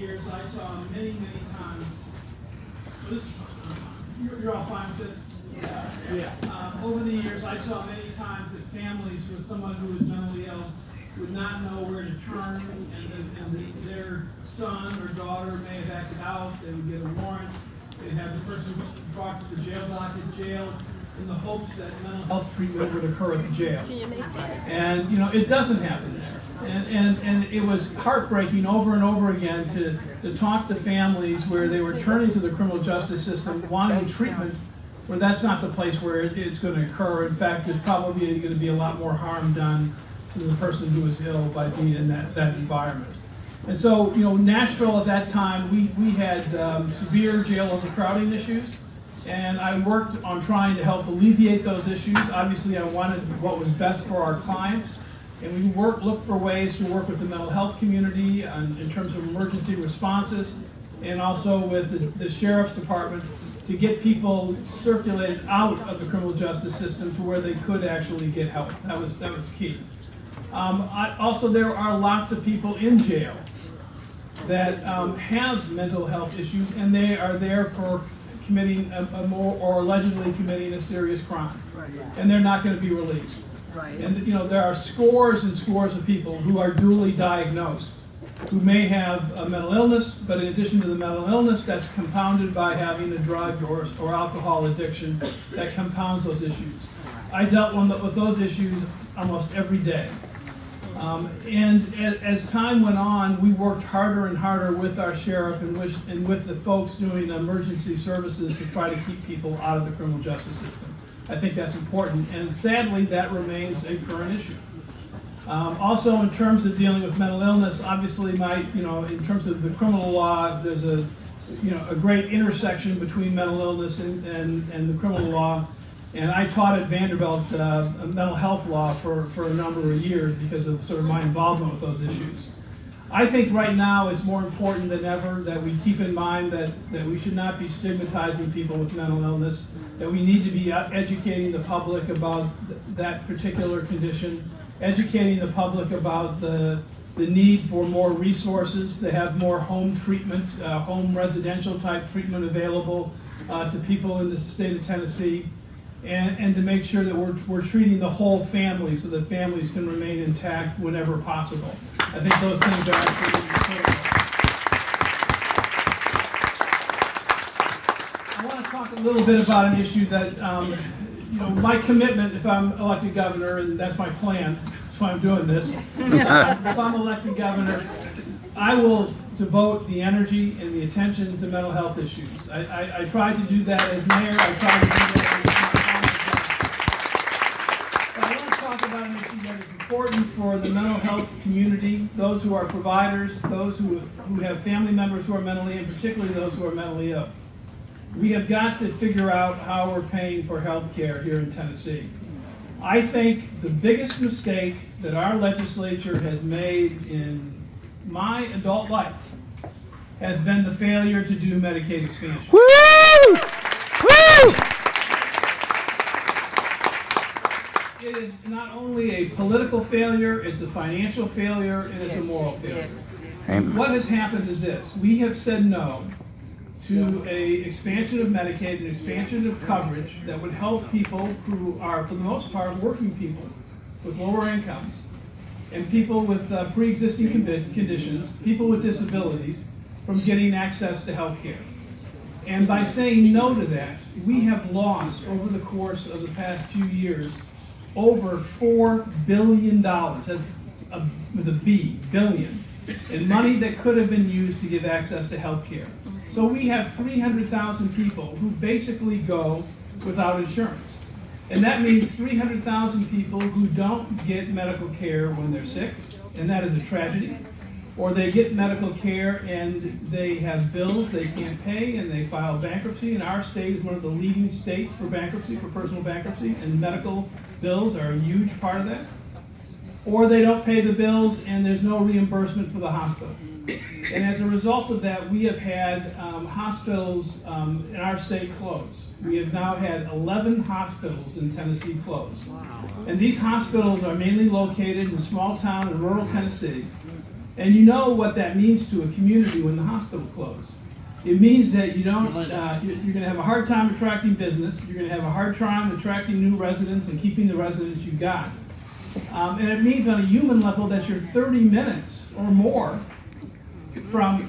years, I saw many times. So this, you're all fine with this? Yeah. Over the years, I saw many times that families with someone who was mentally ill would not know where to turn, and their son or daughter may have acted out. They would get a warrant. They'd have the person brought to the jail block at jail in the hopes that mental health treatment would occur at the jail. And it doesn't happen there. And it was heartbreaking over and over again to talk to families where they were turning to the criminal justice system wanting treatment, where that's not the place where it's going to occur. In fact, there's probably going to be a lot more harm done to the person who is ill by being in that environment. And so, Nashville at that time, we had severe jail overcrowding issues, and I worked on trying to help alleviate those issues. Obviously, I wanted what was best for our clients, and we looked for ways to work with the mental health community in terms of emergency responses, and also with the sheriff's department to get people circulated out of the criminal justice system to where they could actually get help. That was key. Also, there are lots of people in jail that have mental health issues, and they are there for committing or allegedly committing a serious crime, and they're not going to be released. And there are scores and scores of people who are duly diagnosed, who may have a mental illness, but in addition to the mental illness, that's compounded by having a drug or alcohol addiction that compounds those issues. I dealt with those issues almost every day. And as time went on, we worked harder and harder with our sheriff and with the folks doing emergency services to try to keep people out of the criminal justice system. I think that's important, and sadly, that remains a current issue. Also, in terms of dealing with mental illness, obviously, in terms of the criminal law, there's a great intersection between mental illness and the criminal law. And I taught at Vanderbilt mental health law for a number of years because of sort of my involvement with those issues. I think right now it's more important than ever that we keep in mind that we should not be stigmatizing people with mental illness, that we need to be educating the public about that particular condition, educating the public about the need for more resources, to have more home treatment, home residential type treatment available to people in the state of Tennessee. And to make sure that we're treating the whole family so that families can remain intact whenever possible. I think those things are absolutely critical. I want to talk a little bit about an issue that, my commitment, if I'm elected governor, and that's my plan, that's why I'm doing this. If I'm elected governor, I will devote the energy and the attention to mental health issues. I tried to do that as mayor. I tried to do that as about an issue that is important for the mental health community, those who are providers, those who have family members who are mentally, and particularly those who are mentally ill. We have got to figure out how we're paying for health care here in Tennessee. I think the biggest mistake that our legislature has made in my adult life has been the failure to do Medicaid expansion. Woo! Woo! It is not only a political failure, it's a financial failure, and it's a moral failure. Amen. What has happened is this. We have said no to an expansion of Medicaid, an expansion of coverage that would help people who are, for the most part, working people with lower incomes, and people with pre-existing conditions, people with disabilities, from getting access to health care. And by saying no to that, we have lost, over the course of the past few years, over $4 billion, with a B, billion, in money that could have been used to give access to health care. So we have 300,000 people who basically go without insurance. And that means 300,000 people who don't get medical care when they're sick, and that is a tragedy. Or they get medical care and they have bills they can't pay and they file bankruptcy. And our state is one of the leading states for bankruptcy, for personal bankruptcy, and medical bills are a huge part of that. Or they don't pay the bills and there's no reimbursement for the hospital. And as a result of that, we have had hospitals in our state close. We have now had 11 hospitals in Tennessee close. And these hospitals are mainly located in small town in rural Tennessee. And you know what that means to a community when the hospital closes. It means that you don't, you're going to have a hard time attracting business. You're going to have a hard time attracting new residents and keeping the residents you got. And it means on a human level that you're 30 minutes or more from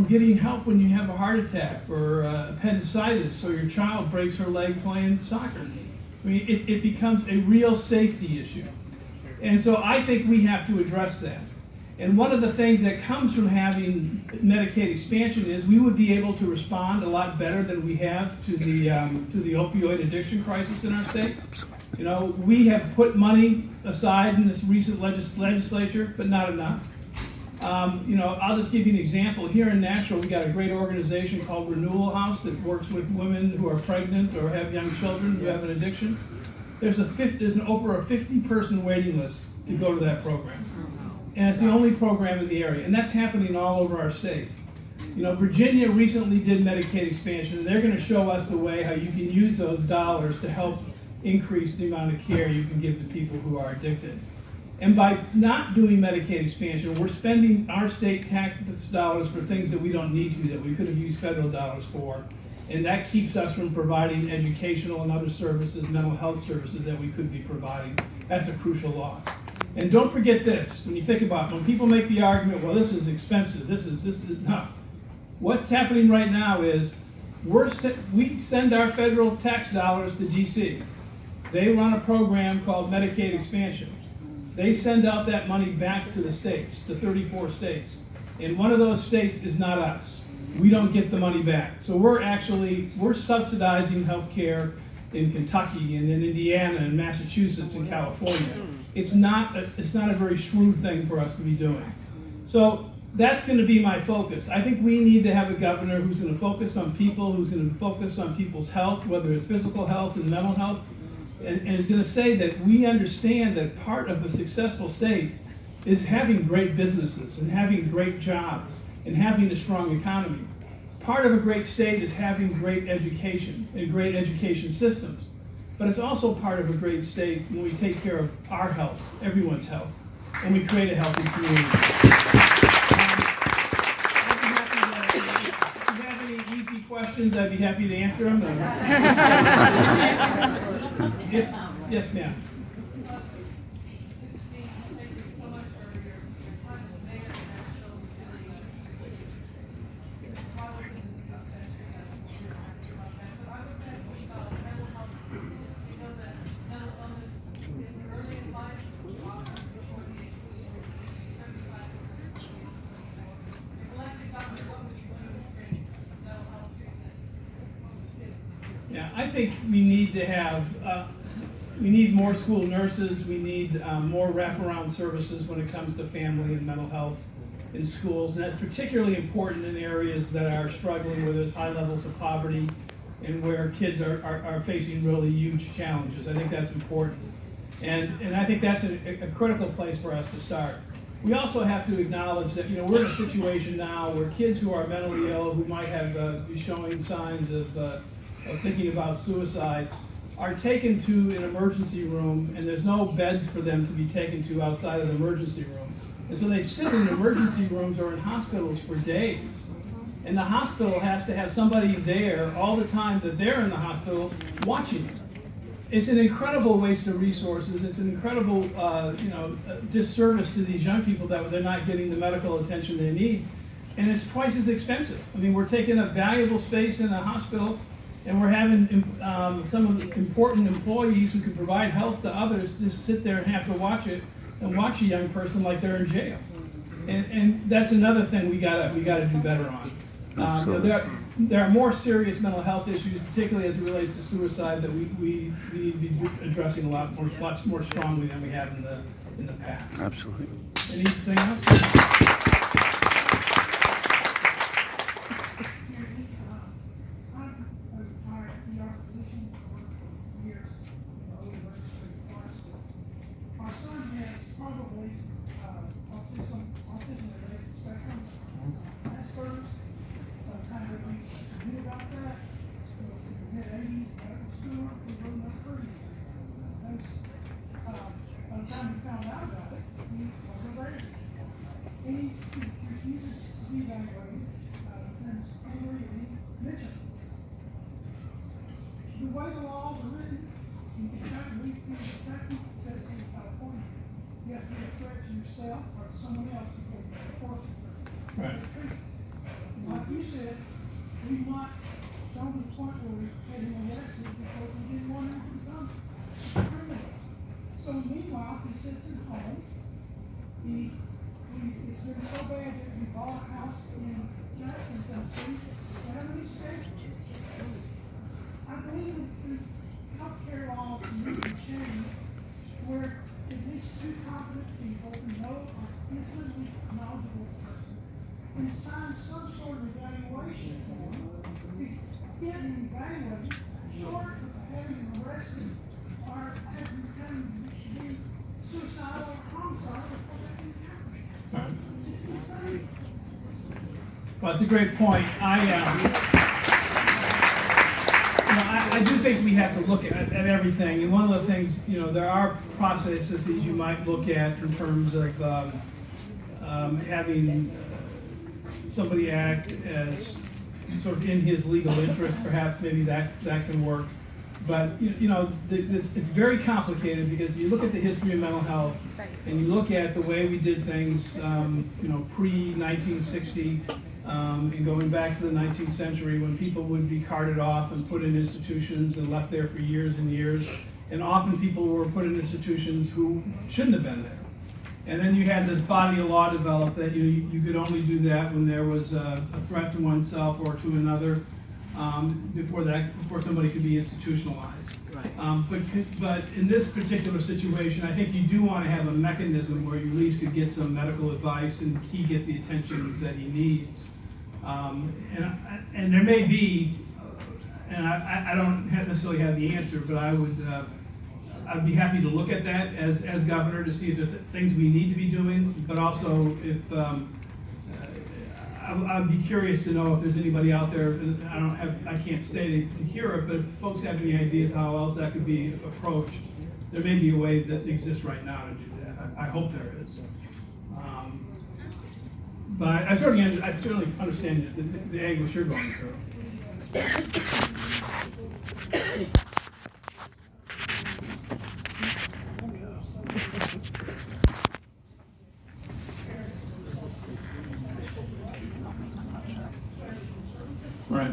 getting help when you have a heart attack or appendicitis, so your child breaks her leg playing soccer. I mean, it becomes a real safety issue. And so I think we have to address that. And one of the things that comes from having Medicaid expansion is we would be able to respond a lot better than we have to the opioid addiction crisis in our state. You know, we have put money aside in this recent legislature, but not enough. You know, I'll just give you an example. Here in Nashville, we got a great organization called Renewal House that works with women who are pregnant or have young children who have an addiction. There's over a 50-person waiting list to go to that program. And it's the only program in the area. And that's happening all over our state. You know, Virginia recently did Medicaid expansion, and they're going to show us the way how you can use those dollars to help increase the amount of care you can give to people who are addicted. And by not doing Medicaid expansion, we're spending our state tax dollars for things that we don't need to, that we could have used federal dollars for. And that keeps us from providing educational and other services, mental health services that we could be providing. That's a crucial loss. And don't forget this, when you think about it, when people make the argument, well, this is expensive, this is no. What's happening right now is we send our federal tax dollars to DC. They run a program called Medicaid expansion. They send out that money back to the states, to 34 states. And one of those states is not us. We don't get the money back. So we're subsidizing health care in Kentucky and in Indiana and Massachusetts and California. It's not a very shrewd thing for us to be doing. So that's going to be my focus. I think we need to have a governor who's going to focus on people, who's going to focus on people's health, whether it's physical health and mental health, and is going to say that we understand that part of a successful state is having great businesses and having great jobs and having a strong economy. Part of a great state is having great education and great education systems. But it's also part of a great state when we take care of our health, everyone's health, and we create a healthy community. If you have any easy questions, I'd be happy to answer them. Yes, ma'am. Yeah, I think we need to have, we need more school nurses, we need more wraparound services when it comes to family and mental health in schools. And that's particularly important in areas that are struggling, where there's high levels of poverty and where kids are facing really huge challenges. I think that's important. And I think that's a critical place for us to start. We also have to acknowledge that, you know, we're in a situation now where kids who are mentally ill, who might have be showing signs of thinking about suicide, are taken to an emergency room, and there's no beds for them to be taken to outside of the emergency room. And so they sit in emergency rooms or in hospitals for days. And the hospital has to have somebody there all the time that they're in the hospital watching them. It's an incredible waste of resources. It's an incredible disservice to these young people that they're not getting the medical attention they need. And it's twice as expensive. I mean, we're taking up valuable space in a hospital, and we're having some of the important employees who can provide health to others just sit there and have to watch it and watch a young person like they're in jail. And that's another thing we gotta do better on. There are more serious mental health issues, particularly as it relates to suicide, that we need to be addressing much more strongly than we have in the past. Absolutely. Anything else? Right. Like you said, we might come to the point where we get him arrested because we didn't want him to become a criminal. So meanwhile, he sits at home. It's been so bad that we bought a house in Jackson, Tennessee. We haven't escaped. I believe that healthcare laws need to change where at least two competent people who know a physically knowledgeable person can sign some sort of evaluation form to get him evaluated, short of having him arrested or having him be suicidal or homicidal before that can happen. Right. It's insane. Well, that's a great point. I do think we have to look at everything, and one of the things, there are processes that you might look at in terms of having somebody act as sort of in his legal interest. Perhaps maybe that can work. But it's very complicated because you look at the history of mental health, and you look at the way we did things, pre-1960. And going back to the 19th century when people would be carted off and put in institutions and left there for years and years. And often people were put in institutions who shouldn't have been there. And then you had this body of law develop that you could only do that when there was a threat to oneself or to another before somebody could be institutionalized. Right. But in this particular situation, I think you do want to have a mechanism where you at least could get some medical advice and he get the attention that he needs. And there may be, and I don't necessarily have the answer, but I'd be happy to look at that as governor to see if there's things we need to be doing, but also if I'd be curious to know if there's anybody out there. I can't stay to hear it, but if folks have any ideas how else that could be approached, there may be a way that exists right now to do that. I hope there is. But I certainly understand the anguish you're going through. Right. Right.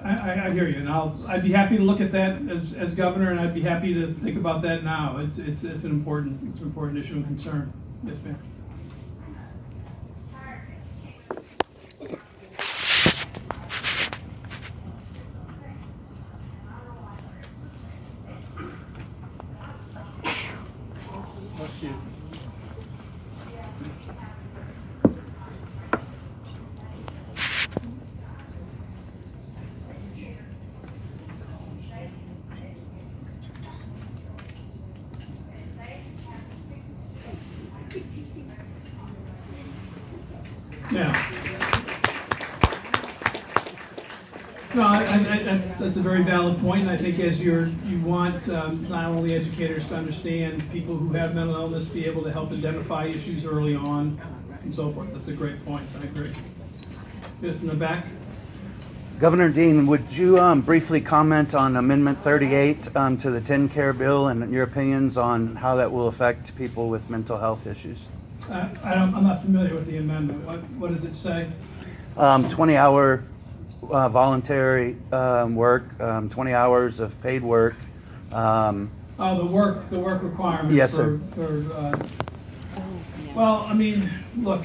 I hear you, and I'd be happy to look at that as governor, and I'd be happy to think about that now. It's an important issue and concern. Yes, ma'am. Bless you. Yeah. No, that's a very valid point. And I think as you want not only educators to understand people who have mental illness, be able to help identify issues early on and so forth. That's a great point. I agree. Yes, in the back. Governor Dean, would you briefly comment on Amendment 38 to the TennCare bill and your opinions on how that will affect people with mental health issues? I'm not familiar with the amendment. What does it say? 20-hour voluntary work, 20 hours of paid work. The work requirement. Yes, sir. Well, I mean, look,